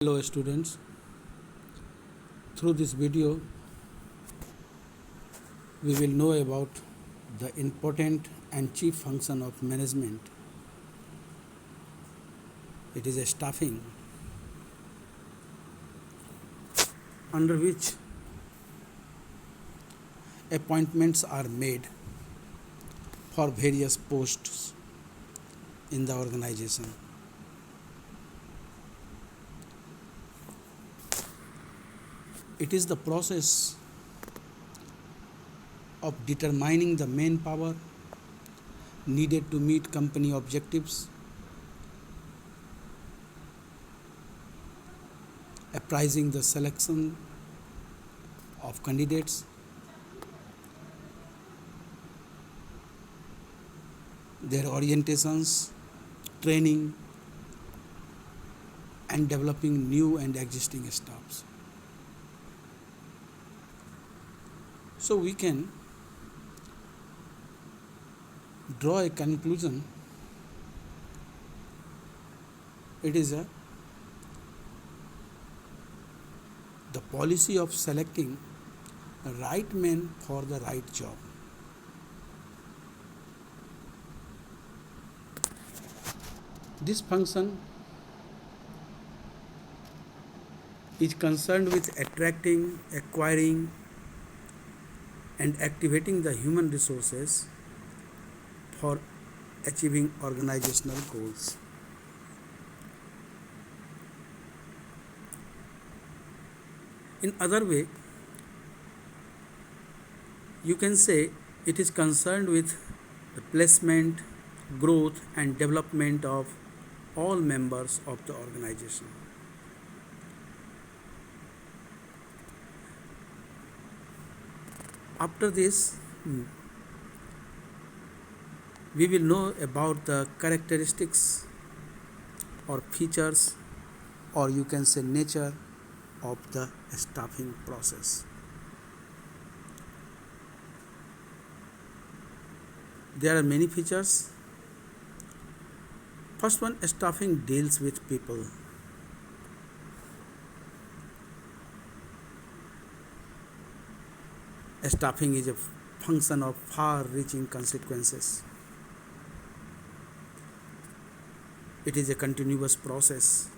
Hello students, through this video we will know about the important and chief function of management. It is a staffing under which appointments are made for various posts in the organization. It is the process of determining the manpower needed to meet company objectives, apprising the selection of candidates, their orientations, training, and developing new and existing staffs. So we can draw a conclusion. It is the policy of selecting the right man for the right job. This function is concerned with attracting, acquiring, and activating the human resources for achieving organizational goals. In other way, you can say it is concerned with the placement, growth, and development of all members of the organization. After this, we will know about the characteristics or features, or you can say nature of the staffing process. There are many features. First one, staffing deals with people. Staffing is a function of far-reaching consequences. It is a continuous process.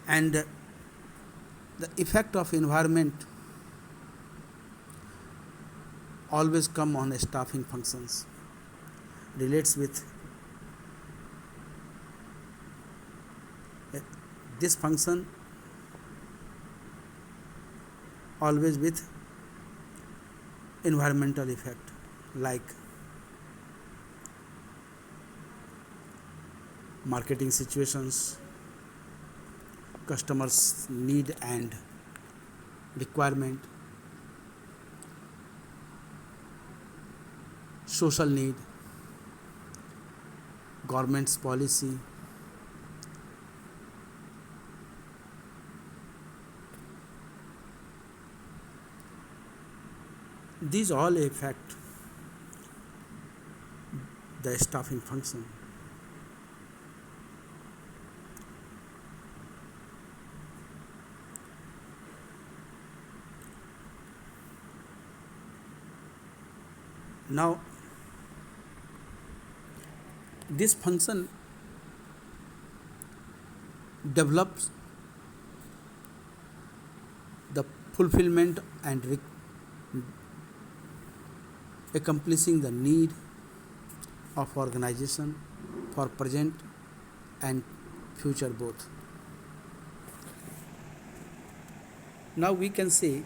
And the effect of environment always come on staffing functions, relates with this function always with environmental effect, like marketing situations, customers' need and requirement, social need, government's policy, these all affect the staffing function. Now, this function develops the fulfillment and accomplishing the need of organization for present and future both. Now we can say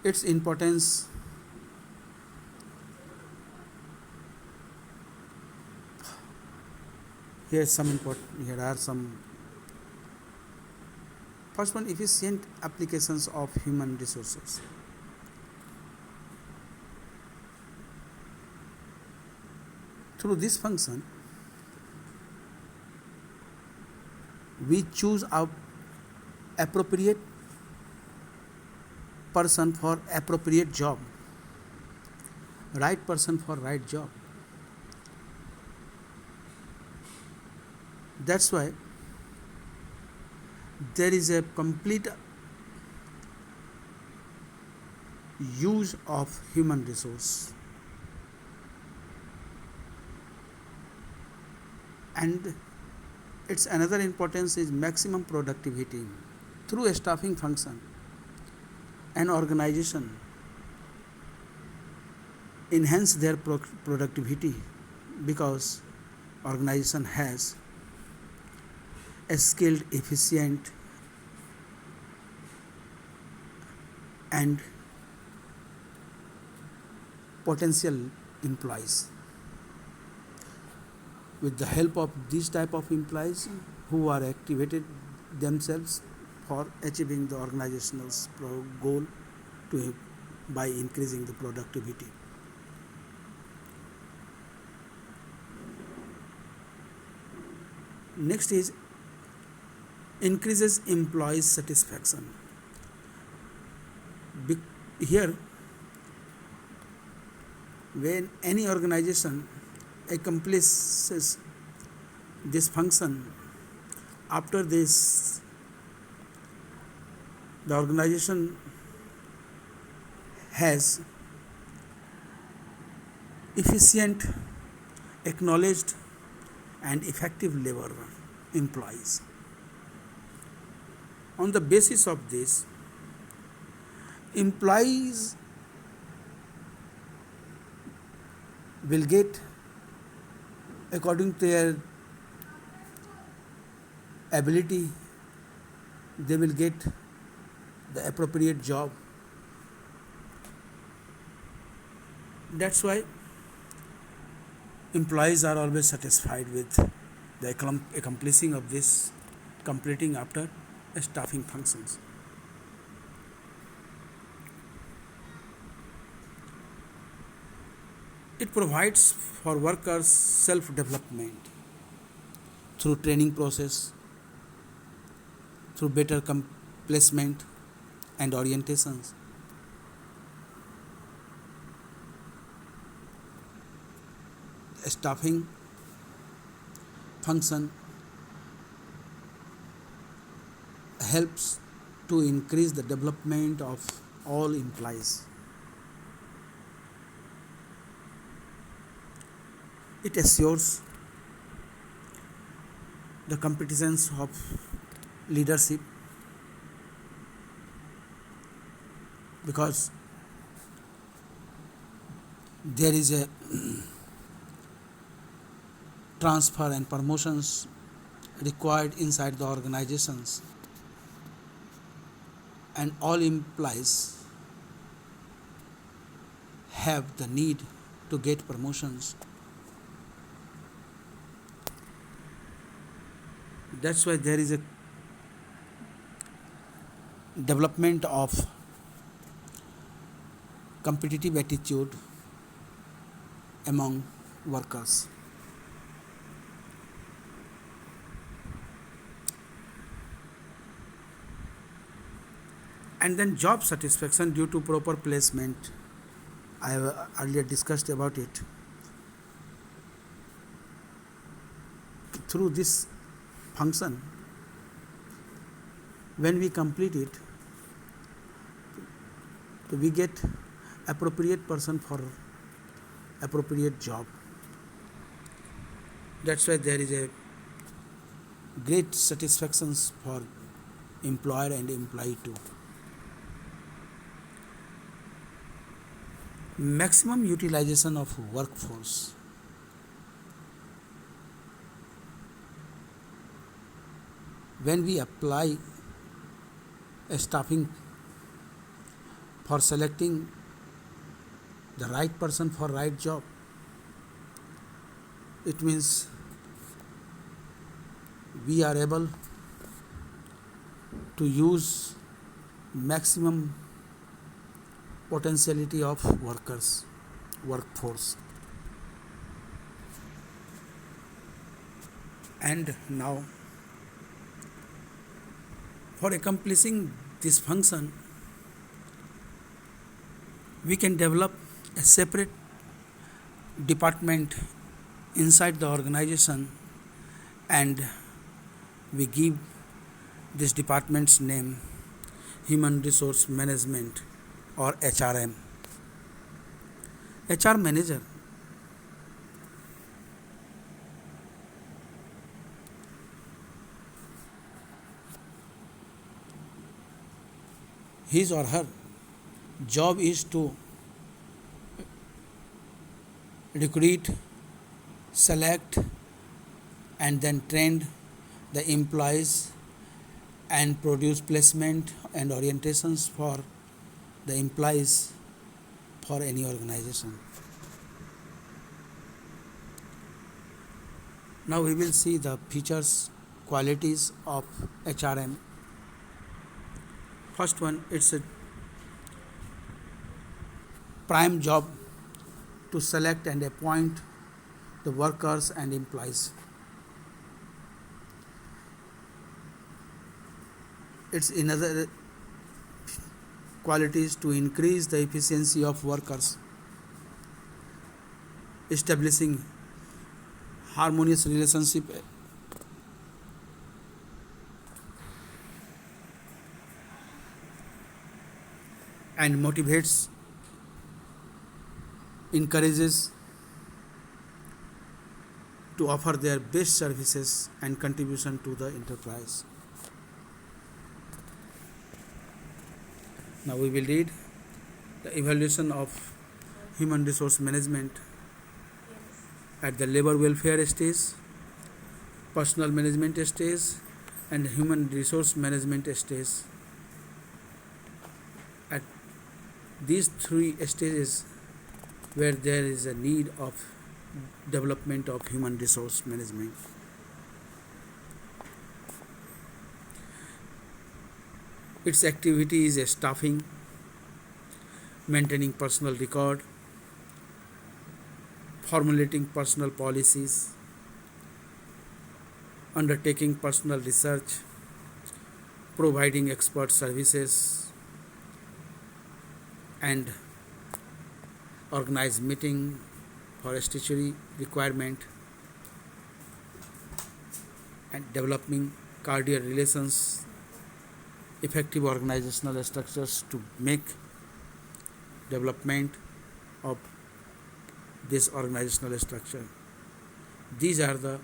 its importance. Here are some. First one, efficient applications of human resources. Through this function, we choose our appropriate person for appropriate job, right person for right job. That's why there is a complete use of human resource, and its another importance is maximum productivity. Through a staffing function, an organization enhance their productivity because organization has a skilled, efficient, and potential employees. With the help of these type of employees who are activated themselves for achieving the organizational goal to by increasing the productivity. Next is increases employees satisfaction. Here, when any organization accomplishes this function, after this the organization has efficient, acknowledged, and effective labor employees. On the basis of this, employees will get, according to their ability, they will get the appropriate job. That's why employees are always satisfied with the accomplishing of this, completing after staffing functions. It provides for workers self-development through training process, through better placement and orientations. Staffing function helps to increase the development of all employees. It assures the competence of leadership, because there is a transfer and promotions required inside the organizations, and all employees have the need to get promotions. That's why there is a development of competitive attitude among workers. And then job satisfaction due to proper placement. I have earlier discussed about it. Through this function, when we complete it, we get appropriate person for appropriate job. That's why there is a great satisfactions for employer and employee too. Maximum utilization of workforce. When we apply a staffing for selecting the right person for right job, it means we are able to use maximum potentiality of workforce. And now, for accomplishing this function, we can develop a separate department inside the organization and we give this department's name Human Resource Management or HRM. HR manager his or her job is to recruit, select, and then train the employees and produce placement and orientations for the employees for any organization. Now we will see the features, qualities of HRM. First one, it's a prime job to select and appoint the workers and employees. Its another qualities to increase the efficiency of workers, establishing harmonious relationship and motivates, encourages to offer their best services and contribution to the enterprise. Now we will read the evaluation of human resource management at the labor welfare stage, personal management stage, and human resource management stage. At these three stages where there is a need of development of human resource management. Its activity is staffing, maintaining personal record, formulating personal policies, undertaking personal research, providing expert services, and organize meeting for statutory requirement, and developing cardiac relations, effective organizational structures to make development of this organizational structure. These are the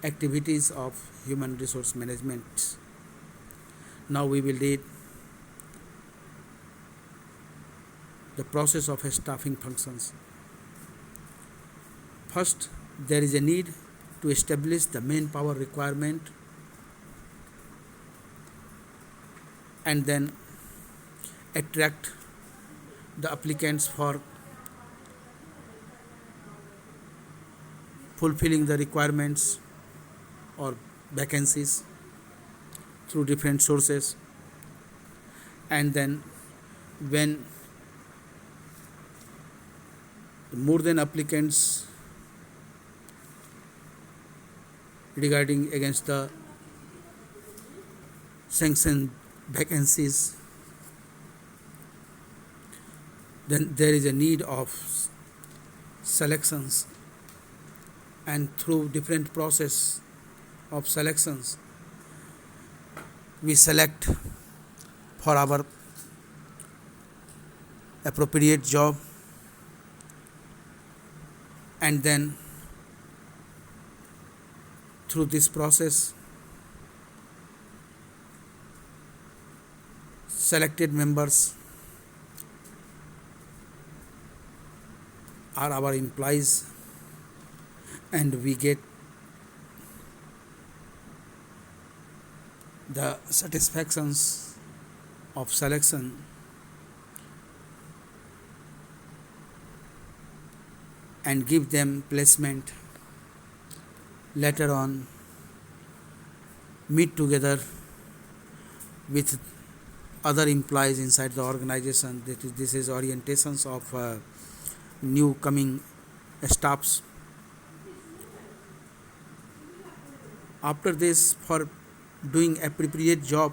activities of human resource management. Now we will read the process of staffing functions. First, there is a need to establish the manpower requirement and then attract the applicants for fulfilling the requirements or vacancies through different sources, and then when more than applicants regarding against the sanctioned vacancies, then there is a need of selections, and through different process of selections we select for our appropriate job, and then through this process selected members are our employees, and we get the satisfactions of selection and give them placement. Later on meet together with other employees inside the organization. This is orientations of new coming staffs. After this, for doing appropriate job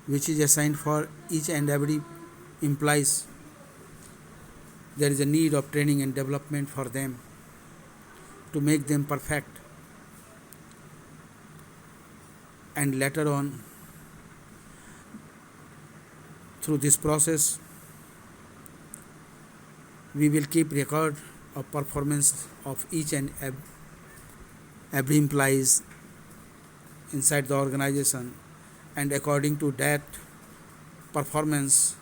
which is assigned for each and every employees, there is a need of training and development for them to make them perfect. and later on, through this process, we will keep record of performance of each and every employees inside the organization, and according to that performance,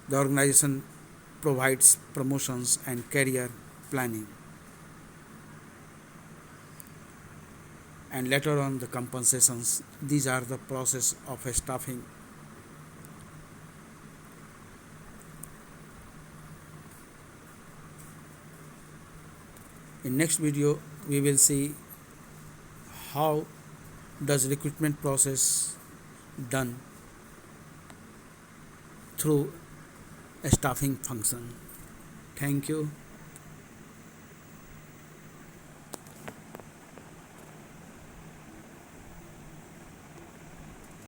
the organization provides promotions and career planning, and later on the compensations. These are the process of staffing. In next video, we will see how does recruitment process done through a staffing function. Thank you.